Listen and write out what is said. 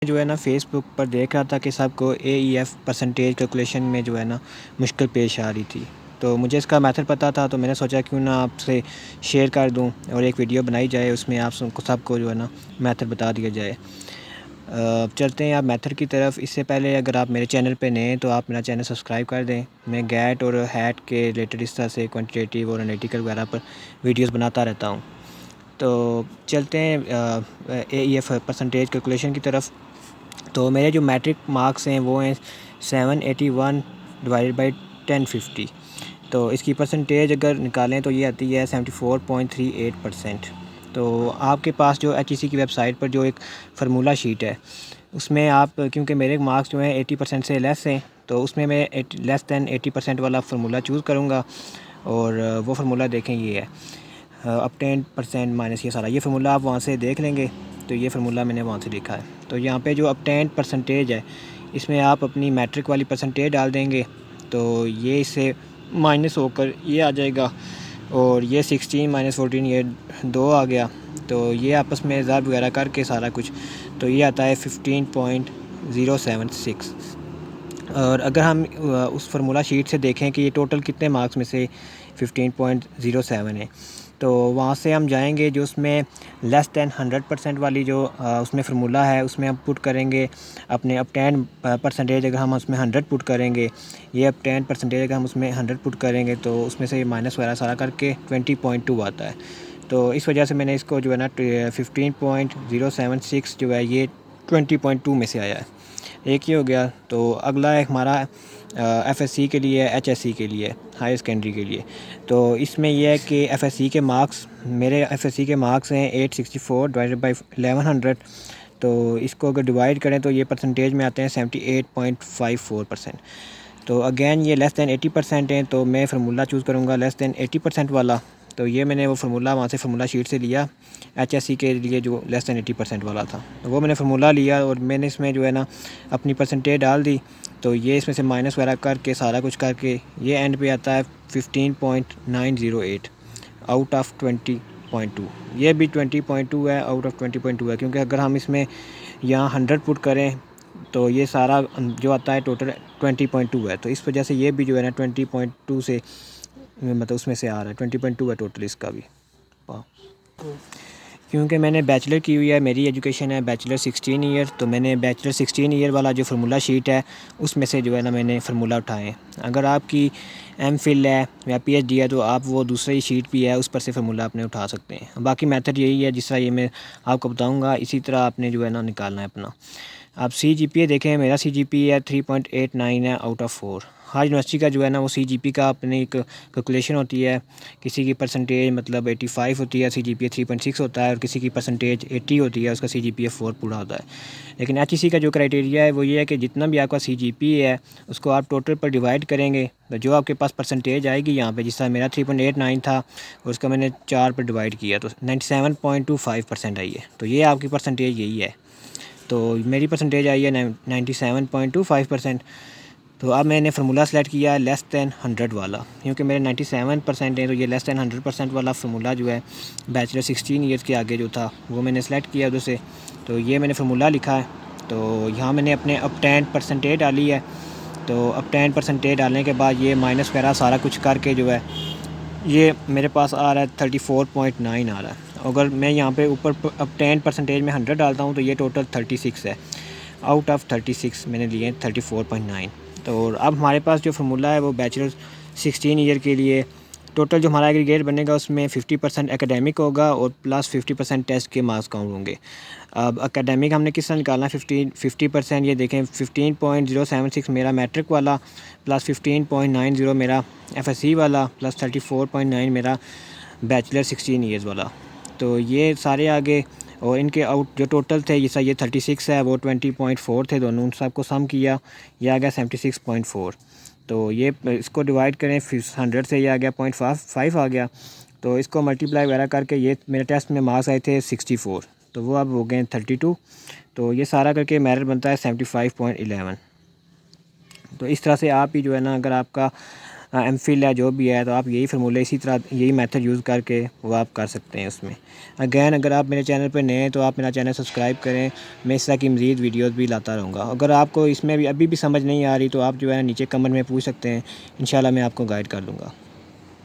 जो है ना फेसबुक पर देख रहा था कि सबको AEF परसेंटेज कैलकुलेशन में जो है ना मुश्किल पेश आ रही थी। तो मुझे इसका मेथड पता था, तो मैंने सोचा क्यों ना आपसे शेयर कर दूं और एक वीडियो बनाई जाए, उसमें आप सबको जो है ना मेथड बता दिया जाए। चलते हैं आप मेथड की तरफ। इससे पहले अगर आप मेरे चैनल पे नए हैं तो आप मेरा चैनल सब्सक्राइब कर दें। मैं गैट और हैट के रिलेटेड इस तरह से क्वान्टिटेटिव और एनालिटिकल वगैरह पर वीडियोज़ बनाता रहता हूँ। तो चलते हैं AEF परसेंटेज कैलकुलेशन की तरफ। तो मेरे जो मैट्रिक मार्क्स हैं वो हैं 781 डिवाइडेड बाई 1050। तो इसकी परसेंटेज अगर निकालें तो ये आती है 74.38%। तो आपके पास जो HEC की वेबसाइट पर जो एक फार्मूला शीट है उसमें आप, क्योंकि मेरे मार्क्स जो हैं 80% से लेस हैं, तो उसमें मैं लेस दैन 80% वाला फार्मूला चूज़ करूँगा। और वो फार्मूला देखें, ये है अब 10% माइनस ये सारा, ये फार्मूला आप वहाँ से देख लेंगे। तो ये फार्मूला मैंने वहाँ से लिखा है। तो यहाँ पे जो अब 10% है, इसमें आप अपनी मैट्रिक वाली परसेंटेज डाल देंगे तो ये इससे माइनस होकर ये आ जाएगा। और ये 16 माइनस 14 ये 2 आ गया। तो ये आपस में ज़ाब वगैरह करके सारा कुछ, तो ये आता है 15.076। और अगर हम उस फार्मूला शीट से देखें कि ये टोटल कितने मार्क्स में से 15.07 है, तो वहाँ से हम जाएंगे जो उसमें लेस दैन 100% वाली जो उसमें फार्मूला है, उसमें हम पुट करेंगे अपने अब 10% अगर हम उसमें 100 पुट करेंगे, ये अब 10% अगर हम उसमें 100 पुट करेंगे तो उसमें से माइनस वगैरह सारा करके 20.2 आता है। तो इस वजह से मैंने इसको जो है ना 15.076 जो है ये 20.2 में से आया है। एक ही हो गया। तो अगला है हमारा FSC के लिए, HSC के लिए, हायर सेकेंडरी के लिए। तो इसमें यह है कि FSC के मार्क्स, मेरे FSC के मार्क्स हैं 864 डिवाइडेड बाई 1100। तो इसको अगर डिवाइड करें तो ये परसेंटेज में आते हैं 78.54%। तो अगेन ये लेस दैन 80% हैं, तो मैं फार्मूला चूज़ करूँगा लेस दैन 80% वाला। तो ये मैंने वो फार्मूला वहाँ से फार्मूला शीट से लिया HSC के लिए जो लेस दैन 80% वाला था, तो वो मैंने फार्मूला लिया और मैंने इसमें जो है ना अपनी परसेंटेज डाल दी। तो ये इसमें से माइनस वगैरह करके सारा कुछ करके ये एंड पे आता है 15.908 आउट ऑफ 20.2। ये भी 20.2 है, आउट ऑफ 20.2 है, क्योंकि अगर हम इसमें यहाँ 100 पुट करें तो ये सारा जो आता है टोटल 20.2 है। तो इस वजह से ये भी जो है ना 20.2 से, मतलब उसमें से आ रहा है 20.2 है टोटल इसका भी। क्योंकि मैंने बैचलर की हुई है, मेरी एजुकेशन है बैचलर 16 ईयर, तो मैंने बैचलर 16 ईयर वाला जो फार्मूला शीट है उसमें से जो है ना मैंने फार्मूला उठाए। अगर आपकी MPhil है या PhD है तो आप वो दूसरी शीट भी है उस पर से फार्मूला अपने उठा सकते हैं। बाकी मेथड यही है, जिस तरह ये मैं आपको बताऊँगा इसी तरह आपने जो है ना निकालना है अपना। आप CGPA देखें, मेरा CGPA है 3.89 है आउट ऑफ 4। हर यूनिवर्सिटी का जो है ना वो CGPA का अपनी एक कैलकुलेशन होती है। किसी की परसेंटेज मतलब 85 होती है, CGPA 3.6 होता है, और किसी की परसेंटेज 80 होती है, उसका CGPA 4 पूरा होता है। लेकिन HEC का जो क्राइटेरिया है वो ये है कि जितना भी आपका CGPA है उसको आप टोटल पर डिवाइड करेंगे, तो जो आपके पास परसेंटेज आएगी यहाँ पे, जिस तरह मेरा 3.89 था उसका मैंने 4 पर डिवाइड किया तो 97.25% आई है। तो ये आपकी परसेंटेज यही है। तो मेरी परसेंटेज आई है 97.25%। तो अब मैंने फार्मूला सेलेक्ट किया है लेस दैन 100 वाला, क्योंकि मेरे 97% हैं, तो ये लेस दैन 100% वाला फार्मूला जो है बैचलर 16 ईयर्स के आगे जो था वो मैंने सेलेक्ट किया उधर से। तो ये मैंने फार्मूला लिखा है। तो यहाँ मैंने अपने अब 10% डाली है। तो अब 10% डालने के बाद ये माइनस वगैरह सारा कुछ करके जो है ये मेरे पास आ रहा है 34.9 आ रहा है। अगर मैं यहाँ पे ऊपर अब 10% में 100 डालता हूँ तो ये टोटल 36 है। आउट ऑफ 36 मैंने लिए 34.9। तो अब हमारे पास जो फार्मूला है वो बैचलर 16 ईयर के लिए टोटल जो हमारा एग्रीगेट बनेगा उसमें 50% एकेडमिक होगा और प्लस 50% टेस्ट के मार्क्स काउंट होंगे। अब एकेडमिक हमने किस तरह निकालना है, 50%, ये देखें 15.076 मेरा मैट्रिक वाला, प्लस 15.90 मेरा FSC वाला, प्लस 34.9 मेरा बैचलर 16 ईयर्स वाला। तो ये सारे आगे, और इनके आउट जो टोटल थे ये 36 है, वो 20.4 थे, दोनों उन सबको सम किया, ये आ गया 76.4। तो ये इसको डिवाइड करें 100 से, ये आ गया 0.5 आ गया। तो इसको मल्टीप्लाई वगैरह करके ये मेरे टेस्ट में मार्क्स आए थे 64, तो वो अब हो गए 32। तो ये सारा करके मेरिट बनता है 75.11। तो इस तरह से आप ही जो है ना, अगर आपका एमफिल है जो भी है, तो आप यही फार्मूला इसी तरह यही मेथड यूज़ करके वो आप कर सकते हैं उसमें। अगैन अगर आप मेरे चैनल पर नए हैं तो आप मेरा चैनल सब्सक्राइब करें, मैं इस तरह की मज़ीद वीडियोज़ भी लाता रहूँगा। अगर आपको इसमें भी अभी भी समझ नहीं आ रही तो आप जो है नीचे कमेंट में पूछ सकते हैं, इंशाल्लाह मैं आपको गाइड कर दूँगा।